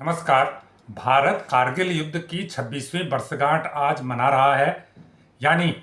नमस्कार। भारत कारगिल युद्ध की 26वीं वर्षगांठ आज मना रहा है। यानी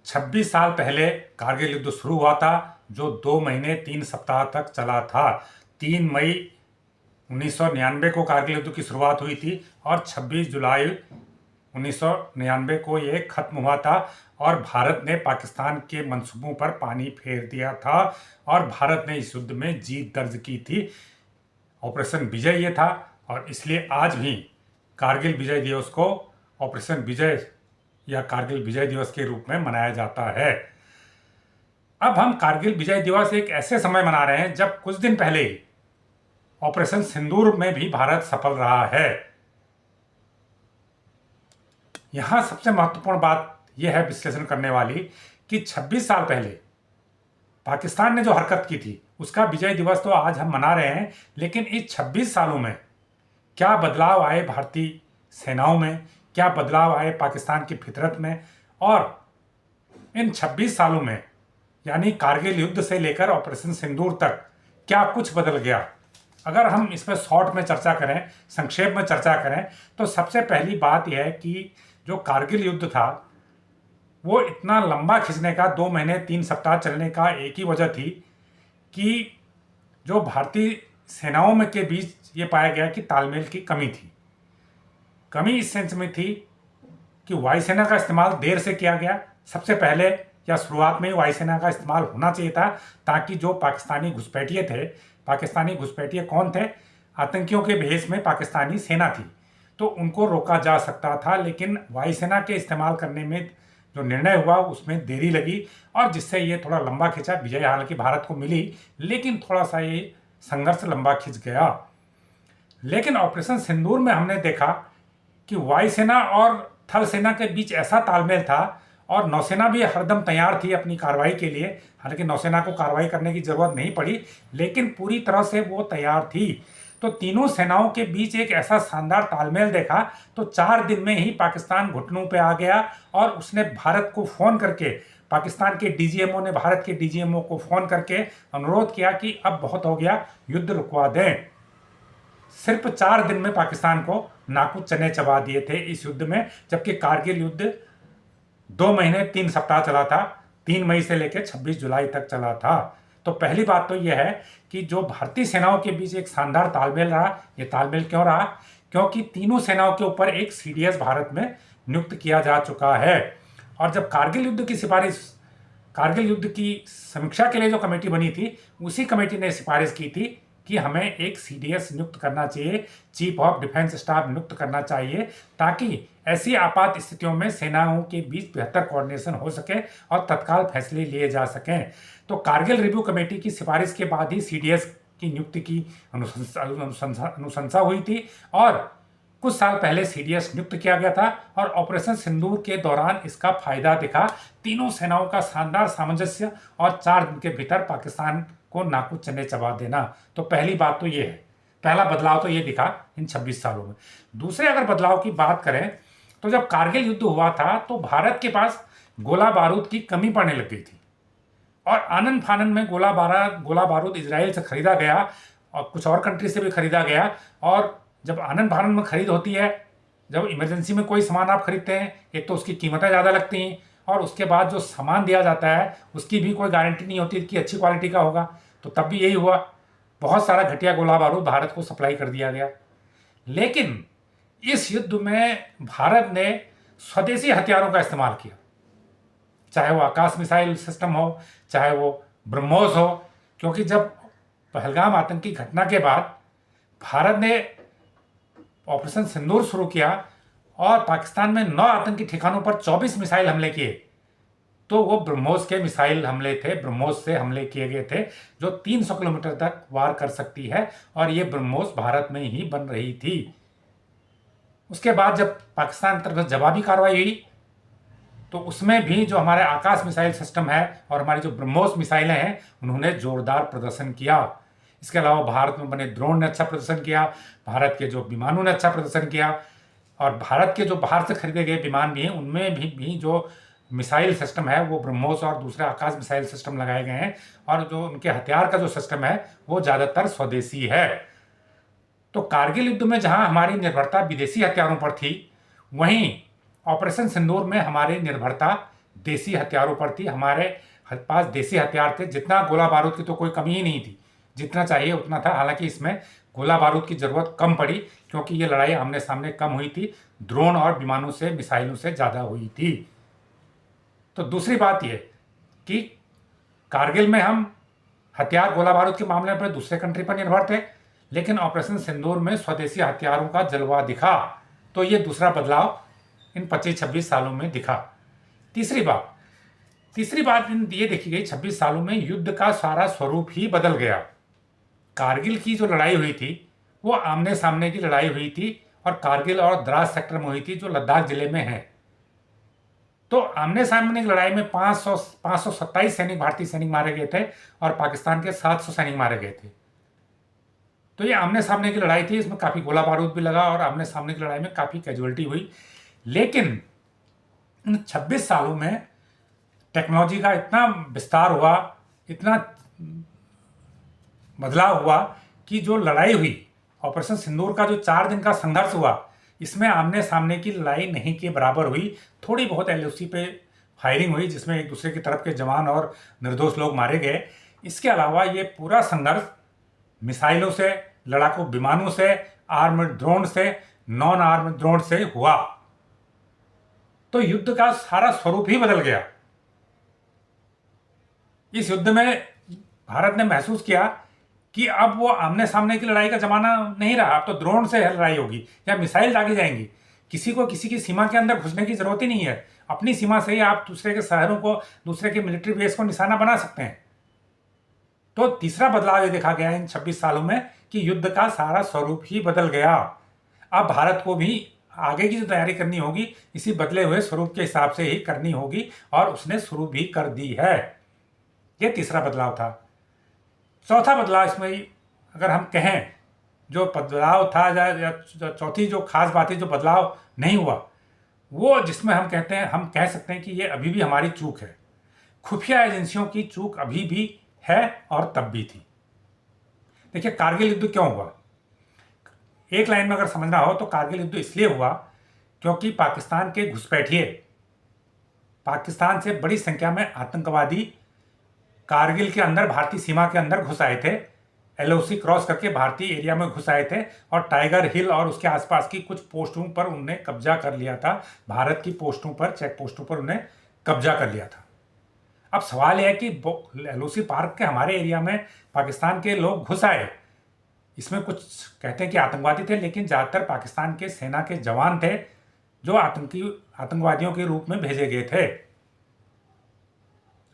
26 साल पहले कारगिल युद्ध शुरू हुआ था, जो 2 महीने 3 सप्ताह तक चला था। 3 मई 1999 को कारगिल युद्ध की शुरुआत हुई थी और 26 जुलाई 1999 को ये खत्म हुआ था। और भारत ने पाकिस्तान के मंसूबों पर पानी फेर दिया था और भारत ने इस युद्ध में जीत दर्ज की थी। ऑपरेशन विजय ये था और इसलिए आज भी कारगिल विजय दिवस को ऑपरेशन विजय या कारगिल विजय दिवस के रूप में मनाया जाता है। अब हम कारगिल विजय दिवस एक ऐसे समय मना रहे हैं जब कुछ दिन पहले ही ऑपरेशन सिंदूर में भी भारत सफल रहा है। यहां सबसे महत्वपूर्ण बात यह है विश्लेषण करने वाली कि 26 साल पहले पाकिस्तान ने जो हरकत की थी उसका विजय दिवस तो आज हम मना रहे हैं, लेकिन इस 26 सालों में क्या बदलाव आए भारतीय सेनाओं में, क्या बदलाव आए पाकिस्तान की फितरत में, और इन 26 सालों में यानी कारगिल युद्ध से लेकर ऑपरेशन सिंदूर तक क्या कुछ बदल गया। अगर हम इस पर शॉर्ट में चर्चा करें, संक्षेप में चर्चा करें, तो सबसे पहली बात यह है कि जो कारगिल युद्ध था वो इतना लंबा खिंचने का, 2 महीने 3 सप्ताह चलने का एक ही वजह थी कि जो भारतीय सेनाओं में के बीच ये पाया गया कि तालमेल की कमी थी। कमी इस सेंस में थी कि वायुसेना का इस्तेमाल देर से किया गया। सबसे पहले या शुरुआत में ही वायुसेना का इस्तेमाल होना चाहिए था, ताकि जो पाकिस्तानी घुसपैठिए थे, पाकिस्तानी घुसपैठिए कौन थे? आतंकियों के भेष में पाकिस्तानी सेना थी, तो उनको रोका जा सकता था। लेकिन वायुसेना के इस्तेमाल करने में जो निर्णय हुआ उसमें देरी लगी और जिससे ये थोड़ा लंबा खिंचा। विजय हालांकि भारत को मिली, लेकिन थोड़ा सा ये संघर्ष लंबा खिंच गया। लेकिन ऑपरेशन सिंदूर में हमने देखा कि वायुसेना और थल सेना के बीच ऐसा तालमेल था और नौसेना भी हरदम तैयार थी अपनी कार्रवाई के लिए। हालांकि नौसेना को कार्रवाई करने की जरूरत नहीं पड़ी, लेकिन पूरी तरह से वो तैयार थी। तो तीनों सेनाओं के बीच एक ऐसा शानदार तालमेल देखा, तो 4 दिन में ही पाकिस्तान घुटनों पे आ गया और उसने भारत को फोन करके, पाकिस्तान के डीजीएमओ ने भारत के डीजीएमओ को फोन करके अनुरोध किया कि अब बहुत हो गया, युद्ध रुकवा दें। सिर्फ 4 दिन में पाकिस्तान को नाकूच चने चबा दिए थे इस युद्ध में, जबकि कारगिल युद्ध 2 महीने 3 सप्ताह चला था। 3 मई से लेकर 26 जुलाई तक चला था। तो पहली बात तो यह है कि जो भारतीय सेनाओं के बीच एक शानदार तालमेल रहा। ये तालमेल क्यों रहा? क्योंकि तीनों सेनाओं के ऊपर एक सीडीएस भारत में नियुक्त किया जा चुका है। और जब कारगिल युद्ध की समीक्षा के लिए जो कमेटी बनी थी, उसी कमेटी ने सिफारिश की थी कि हमें एक सीडीएस नियुक्त करना चाहिए, चीफ ऑफ डिफेंस स्टाफ नियुक्त करना चाहिए, ताकि ऐसी आपात स्थितियों में सेनाओं के बीच बेहतर कोऑर्डिनेशन हो सके और तत्काल फैसले लिए जा सकें। तो कारगिल रिव्यू कमेटी की सिफारिश के बाद ही सीडीएस की नियुक्ति की अनुशंसा हुई थी और कुछ साल पहले सीडीएस नियुक्त किया गया था। और ऑपरेशन सिंदूर के दौरान इसका फायदा दिखा। तीनों सेनाओं का शानदार सामंजस्य और 4 दिन के भीतर पाकिस्तान को नाकूच चने चबा देना। तो पहली बात तो ये है, पहला बदलाव तो ये दिखा इन 26 सालों में। दूसरे अगर बदलाव की बात करें तो जब कारगिल युद्ध हुआ था तो भारत के पास गोला बारूद की कमी पड़ने लग गई थी और आनन फानन में गोला बारूद इजराइल से खरीदा गया और कुछ और कंट्री से भी खरीदा गया। और जब आनन फानन में खरीद होती है, जब इमरजेंसी में कोई सामान आप खरीदते हैं, एक तो उसकी कीमतें ज़्यादा लगती हैं और उसके बाद जो सामान दिया जाता है उसकी भी कोई गारंटी नहीं होती कि अच्छी क्वालिटी का होगा। तो तब भी यही हुआ, बहुत सारा घटिया गोला बारूद भारत को सप्लाई कर दिया गया। लेकिन इस युद्ध में भारत ने स्वदेशी हथियारों का इस्तेमाल किया, चाहे वो आकाश मिसाइल सिस्टम हो, चाहे वो ब्रह्मोस हो। क्योंकि जब पहलगाम आतंकी घटना के बाद भारत ने ऑपरेशन सिंदूर शुरू किया और पाकिस्तान में 9 आतंकी ठिकानों पर 24 मिसाइल हमले किए, तो वो ब्रह्मोस के मिसाइल हमले थे। ब्रह्मोस से हमले किए गए थे जो 300 किलोमीटर तक वार कर सकती है और ये ब्रह्मोस भारत में ही बन रही थी। उसके बाद जब पाकिस्तान की तरफ से जवाबी कार्रवाई हुई तो उसमें भी जो हमारे आकाश मिसाइल सिस्टम है और हमारी जो ब्रह्मोस मिसाइलें हैं उन्होंने जोरदार प्रदर्शन किया। इसके अलावा भारत में बने ड्रोन ने अच्छा प्रदर्शन किया, भारत के जो विमानों ने अच्छा प्रदर्शन किया और भारत के जो बाहर से खरीदे गए विमान भी हैं उनमें भी जो मिसाइल सिस्टम है वो ब्रह्मोस और दूसरे आकाश मिसाइल सिस्टम लगाए गए हैं और जो उनके हथियार का जो सिस्टम है वो ज़्यादातर स्वदेशी है। तो कारगिल युद्ध में जहां हमारी निर्भरता विदेशी हथियारों पर थी, वहीं ऑपरेशन सिंदूर में हमारी निर्भरता देसी हथियारों पर थी। हमारे पास देसी हथियार थे, जितना गोला बारूद की तो कोई कमी ही नहीं थी, जितना चाहिए उतना था। हालांकि इसमें गोला बारूद की ज़रूरत कम पड़ी, क्योंकि ये लड़ाई आमने सामने कम हुई थी, ड्रोन और विमानों से, मिसाइलों से ज़्यादा हुई थी। तो दूसरी बात ये कि कारगिल में हम हथियार गोला बारूद के मामले पर दूसरे कंट्री पर निर्भर थे, लेकिन ऑपरेशन सिंदूर में स्वदेशी हथियारों का जलवा दिखा। तो ये दूसरा बदलाव इन 25-26 सालों में दिखा। तीसरी बात ये देखी गई, 26 सालों में युद्ध का सारा स्वरूप ही बदल गया। कारगिल की जो लड़ाई हुई थी वो आमने सामने की लड़ाई हुई थी, और कारगिल और द्रास सेक्टर में हुई थी, जो लद्दाख जिले में है। तो आमने सामने की लड़ाई में 527 सैनिक, भारतीय सैनिक मारे गए थे, और पाकिस्तान के 700 सैनिक मारे गए थे। तो ये आमने सामने की लड़ाई थी, इसमें काफ़ी गोला बारूद भी लगा, और आमने सामने की लड़ाई में काफ़ी कैजुअलिटी हुई। लेकिन इन 26 सालों में टेक्नोलॉजी का इतना विस्तार हुआ, इतना बदलाव हुआ, कि जो लड़ाई हुई, ऑपरेशन सिंदूर का जो 4 दिन का संघर्ष हुआ, इसमें आमने सामने की लड़ाई नहीं के बराबर हुई। थोड़ी बहुत एलओसी पे फायरिंग हुई, जिसमें एक दूसरे की तरफ के जवान और निर्दोष लोग मारे गए। इसके अलावा ये पूरा संघर्ष मिसाइलों से, लड़ाकू विमानों से, आर्म्ड ड्रोन से, नॉन आर्म्ड ड्रोन से हुआ। तो युद्ध का सारा स्वरूप ही बदल गया। इस युद्ध में भारत ने महसूस किया कि अब वो आमने सामने की लड़ाई का जमाना नहीं रहा, अब तो ड्रोन से लड़ाई होगी या मिसाइल दागी जाएंगी। किसी को किसी की सीमा के अंदर घुसने की जरूरत ही नहीं है। अपनी सीमा से ही आप दूसरे के शहरों को, दूसरे के मिलिट्री बेस को निशाना बना सकते हैं। तो तीसरा बदलाव ये देखा गया इन 26 सालों में कि युद्ध का सारा स्वरूप ही बदल गया। अब भारत को भी आगे की जो तैयारी करनी होगी, इसी बदले हुए स्वरूप के हिसाब से ही करनी होगी, और उसने शुरू भी कर दी है। ये तीसरा बदलाव था। चौथा बदलाव इसमें अगर हम कहें, जो बदलाव था या चौथी जो खास बात है, जो बदलाव नहीं हुआ, वो जिसमें हम कह सकते हैं कि ये अभी भी हमारी चूक है। खुफिया एजेंसियों की चूक अभी भी है, और तब भी थी। देखिए, कारगिल युद्ध क्यों हुआ? एक लाइन में अगर समझना हो तो कारगिल युद्ध इसलिए हुआ क्योंकि पाकिस्तान के घुसपैठिए, पाकिस्तान से बड़ी संख्या में आतंकवादी कारगिल के अंदर, भारतीय सीमा के अंदर घुस आए थे। एलओसी क्रॉस करके भारतीय एरिया में घुस आए थे, और टाइगर हिल और उसके आसपास की कुछ पोस्टों पर उन्होंने कब्जा कर लिया था। भारत की पोस्टों पर, चेक पोस्टों पर उन्हें कब्जा कर लिया था। अब सवाल यह है कि एलओसी पार्क के हमारे एरिया में पाकिस्तान के लोग घुस आए, इसमें कुछ कहते हैं कि आतंकवादी थे, लेकिन ज़्यादातर पाकिस्तान के सेना के जवान थे, जो आतंकवादियों के रूप में भेजे गए थे।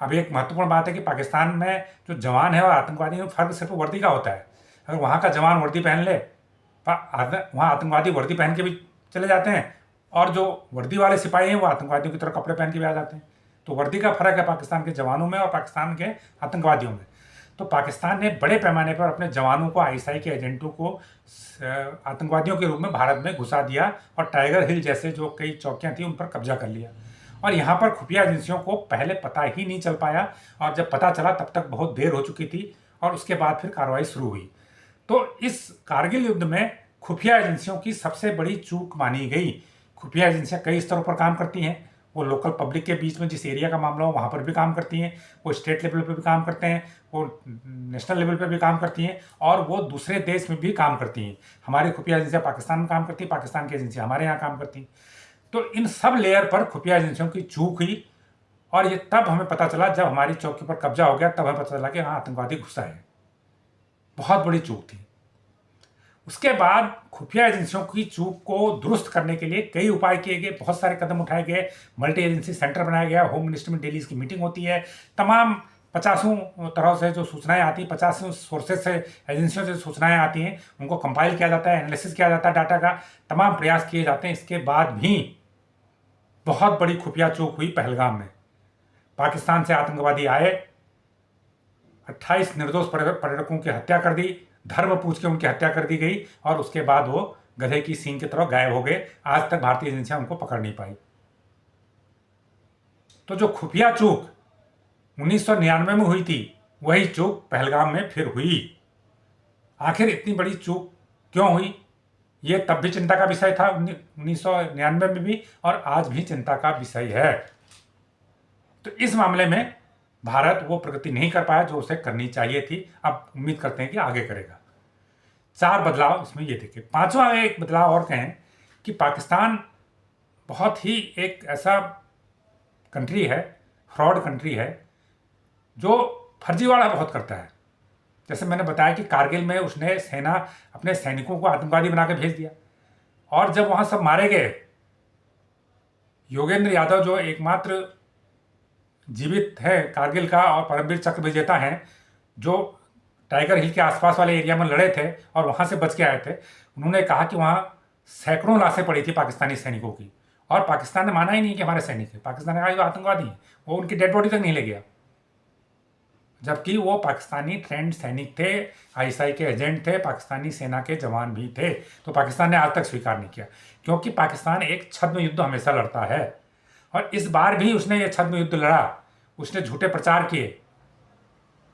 अब एक महत्वपूर्ण बात है कि पाकिस्तान में जो जवान है और आतंकवादी में फर्क सिर्फ वर्दी का होता है। अगर वहाँ का जवान वर्दी पहन ले, वहाँ आतंकवादी वर्दी पहन के भी चले जाते हैं, और जो वर्दी वाले सिपाही हैं वो आतंकवादियों की तरह कपड़े पहन के भी आ जाते हैं। तो वर्दी का फर्क है पाकिस्तान के जवानों में और पाकिस्तान के आतंकवादियों में। तो पाकिस्तान ने बड़े पैमाने पर अपने जवानों को, आईएसआई के एजेंटों को आतंकवादियों के रूप में भारत में घुसा दिया, और टाइगर हिल जैसे जो कई चौकियां थी उन पर कब्जा कर लिया। और यहाँ पर खुफिया एजेंसियों को पहले पता ही नहीं चल पाया, और जब पता चला तब तक बहुत देर हो चुकी थी, और उसके बाद फिर कार्रवाई शुरू हुई। तो इस कारगिल युद्ध में खुफिया एजेंसियों की सबसे बड़ी चूक मानी गई। खुफिया एजेंसियां कई स्तरों पर काम करती हैं। वो लोकल पब्लिक के बीच में जिस एरिया का मामला हो वहाँ पर भी काम करती हैं, वो स्टेट लेवल पे भी काम करते हैं, वो नेशनल लेवल पे भी काम करती हैं, और वो दूसरे देश में भी काम करती हैं। हमारी खुफिया एजेंसियाँ पाकिस्तान में काम करती हैं, पाकिस्तान की एजेंसियाँ हमारे यहाँ काम करती हैं। तो इन सब लेयर पर खुफिया एजेंसियों की चूक हुई, और ये तब हमें पता चला जब हमारी चौकी पर कब्जा हो गया, तब हमें पता चला कि हाँ, आतंकवादी घुसा है। बहुत बड़ी चूक थी। उसके बाद खुफिया एजेंसियों की चूक को दुरुस्त करने के लिए कई उपाय किए गए, बहुत सारे कदम उठाए गए। मल्टी एजेंसी सेंटर बनाया गया, होम मिनिस्ट्री में डेली इसकी मीटिंग होती है, तमाम 50 तरह से जो सूचनाएं आती हैं, 50 सोर्सेज से, एजेंसियों से सूचनाएं आती हैं, उनको कंपाइल किया जाता है, एनालिसिस किया जाता है डाटा का, तमाम प्रयास किए जाते हैं। इसके बाद भी बहुत बड़ी खुफिया चूक हुई पहलगाम में। पाकिस्तान से आतंकवादी आए, 28 निर्दोष पर्यटकों की हत्या कर दी, धर्म पूछ के उनकी हत्या कर दी गई, और उसके बाद वो गधे की सींग की तरह गायब हो गए। आज तक भारतीय एजेंसियां उनको पकड़ नहीं पाई। तो जो खुफिया चूक 1999 में हुई थी, वही चूक पहलगाम में फिर हुई। आखिर इतनी बड़ी चूक क्यों हुई, ये तब भी चिंता का विषय था 1999 में भी, और आज भी चिंता का विषय है। तो इस मामले में भारत वो प्रगति नहीं कर पाया जो उसे करनी चाहिए थी। अब उम्मीद करते हैं कि आगे करेगा। 4 बदलाव इसमें ये देखें। 5वां एक बदलाव और कहें कि पाकिस्तान बहुत ही एक ऐसा कंट्री है, फ्रॉड कंट्री है, जो फर्जीवाड़ा बहुत करता है। जैसे मैंने बताया कि कारगिल में उसने अपने सैनिकों को आतंकवादी बना के भेज दिया, और जब वहां सब मारे गए, योगेंद्र यादव जो एकमात्र जीवित है कारगिल का और परमवीर चक्र विजेता हैं, जो टाइगर हिल के आसपास वाले एरिया में लड़े थे और वहां से बच के आए थे, उन्होंने कहा कि वहां सैकड़ों लाशें पड़ी थी पाकिस्तानी सैनिकों की, और पाकिस्तान ने माना ही नहीं कि हमारे सैनिक है। पाकिस्तान ने कहा कि वो आतंकवादी हैं, वो उनकी डेड बॉडी तक नहीं ले गया, जबकि वो पाकिस्तानी ट्रेंड सैनिक थे, आईएसआई के एजेंट थे, पाकिस्तानी सेना के जवान भी थे। तो पाकिस्तान ने आज तक स्वीकार नहीं किया, क्योंकि पाकिस्तान एक छद्म युद्ध हमेशा लड़ता है, और इस बार भी उसने ये छद्म युद्ध लड़ा। उसने झूठे प्रचार किए।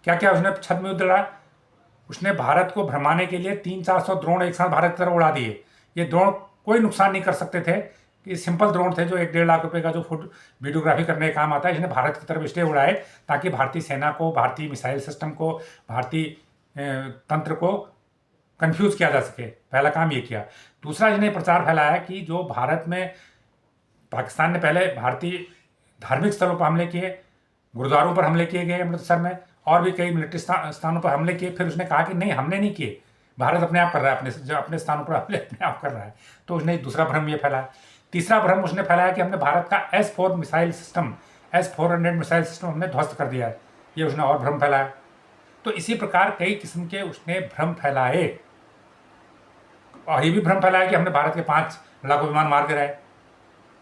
क्या क्या उसने छद्म युद्ध लड़ा? उसने भारत को भ्रमाने के लिए 300-400 ड्रोन एक साथ भारत की तरफ उड़ा दिए। ये ड्रोन कोई नुकसान नहीं कर सकते थे, कि सिंपल ड्रोन थे जो 1-1.5 लाख रुपए का जो वीडियोग्राफी करने का काम आता है। इसने भारत की तरफ इसलिए उड़ाए ताकि भारतीय सेना को, भारतीय मिसाइल सिस्टम को, भारतीय तंत्र को कंफ्यूज किया जा सके। पहला काम ये किया। दूसरा, इसने प्रचार फैलाया कि जो भारत में पाकिस्तान ने पहले भारतीय धार्मिक स्थलों पर हमले किए, गुरुद्वारों पर हमले किए गए अमृतसर में, और भी कई मिलिट्री स्थानों पर हमले किए। फिर उसने कहा कि नहीं, हमने नहीं किए, भारत अपने आप कर रहा है, अपने स्थानों पर हमले अपने आप कर रहा है। तो उसने दूसरा भ्रम ये फैलाया। तीसरा भ्रम उसने फैलाया कि हमने भारत का S-400 मिसाइल सिस्टम हमने ध्वस्त कर दिया है। ये उसने और भ्रम फैलाया। तो इसी प्रकार कई किस्म के उसने भ्रम फैलाए, और ये भी भ्रम फैलाया कि हमने भारत के 5 लड़ाकू विमान मार कर आए,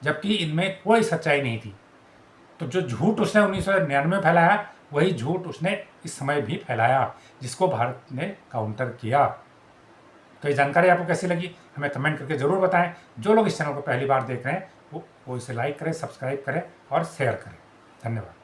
जबकि इनमें कोई सच्चाई नहीं थी। तो जो झूठ उसने 1999 में फैलाया, वही झूठ उसने इस समय भी फैलाया, जिसको भारत ने काउंटर किया। तो ये जानकारी आपको कैसी लगी, हमें कमेंट करके ज़रूर बताएं। जो लोग इस चैनल को पहली बार देख रहे हैं वो इसे लाइक करें, सब्सक्राइब करें और शेयर करें। धन्यवाद।